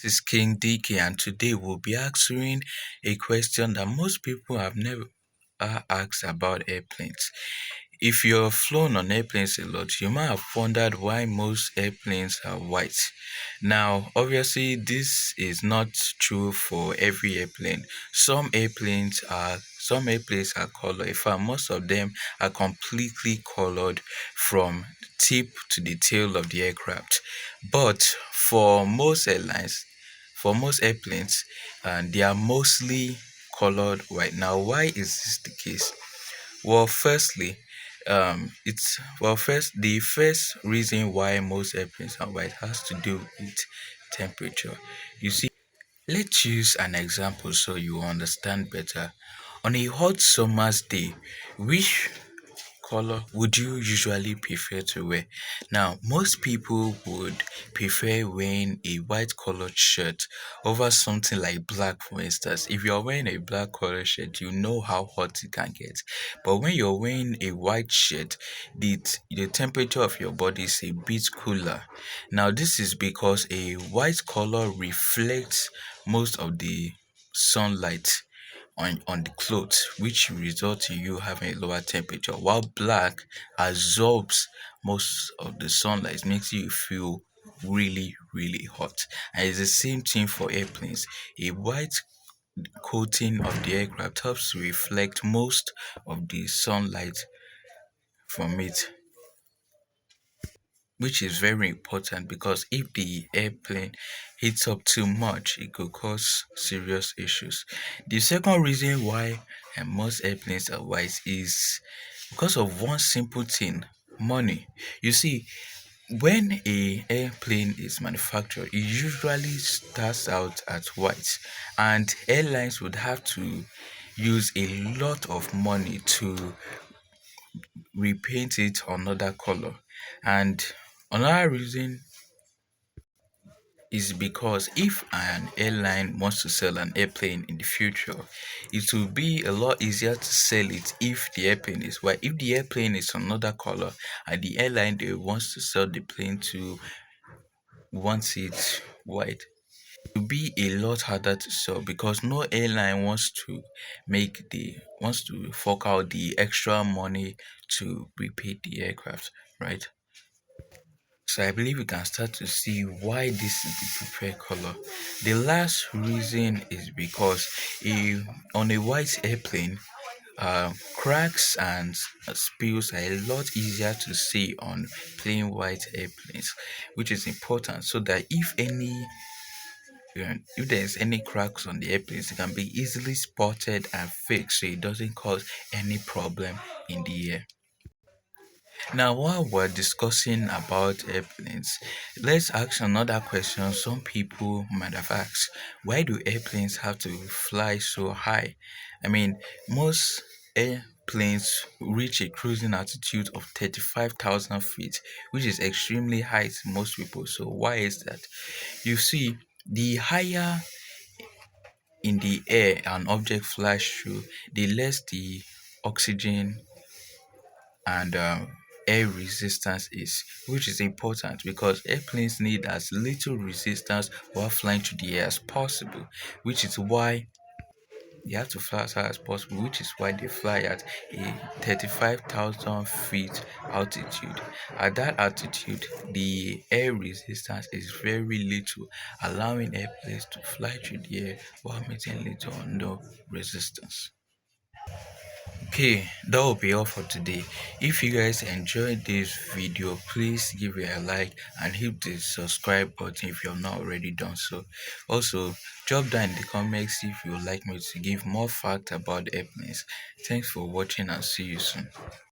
This is King DK, and today we'll be answering a question that most people have never asked about airplanes. If you've flown on airplanes a lot, you might have wondered why most airplanes are white. Now, obviously, this is not true for every airplane. Some airplanes are colored. In fact, most of them are completely colored from tip to the tail of the aircraft. But for most airplanes, they are mostly colored white. Now, why is this the case? Well, firstly, the first reason why most airplanes are white has to do with temperature. You see, let's use an example so you understand better. On a hot summer's day, which color would you usually prefer to wear? Now, most people would prefer wearing a white colored shirt over something like black, for instance. If you're wearing a black colored shirt, you know how hot it can get. But when you're wearing a white shirt, the temperature of your body is a bit cooler. Now, this is because a white color reflects most of the sunlight on the clothes, which results in you having a lower temperature, while black absorbs most of the sunlight, makes you feel really hot. And it's the same thing for airplanes. A white coating of the aircraft helps to reflect most of the sunlight from it, which is very important because if the airplane heats up too much, it could cause serious issues. The second reason why most airplanes are white is because of one simple thing: money. You see, when a airplane is manufactured, it usually starts out as white, and airlines would have to use a lot of money to repaint it another color. And another reason is because if an airline wants to sell an airplane in the future, it will be a lot easier to sell it if the airplane is white. If the airplane is another color and the airline they wants to sell the plane to wants it white, it will be a lot harder to sell because no airline wants to fork out the extra money to repaint the aircraft, right? So I believe we can start to see why this is the preferred color. The last reason is because on a white airplane, cracks and spills are a lot easier to see on plain white airplanes, which is important so that if there's any cracks on the airplanes, it can be easily spotted and fixed so it doesn't cause any problem in the air. Now, while we're discussing about airplanes, let's ask another question some people might have asked. Why do airplanes have to fly so high? I mean, most airplanes reach a cruising altitude of 35,000 feet, which is extremely high to most people. So, why is that? You see, the higher in the air an object flies through, the less the oxygen and air resistance is, which is important because airplanes need as little resistance while flying through the air as possible, which is why they have to fly as high as possible, which is why they fly at a 35,000 feet altitude. At that altitude, the air resistance is very little, allowing airplanes to fly through the air while meeting little or no resistance. Okay, that will be all for today. If you guys enjoyed this video, please give it a like and hit the subscribe button if you have not already done so. Also, drop down in the comments if you would like me to give more facts about airplanes. Thanks for watching and see you soon.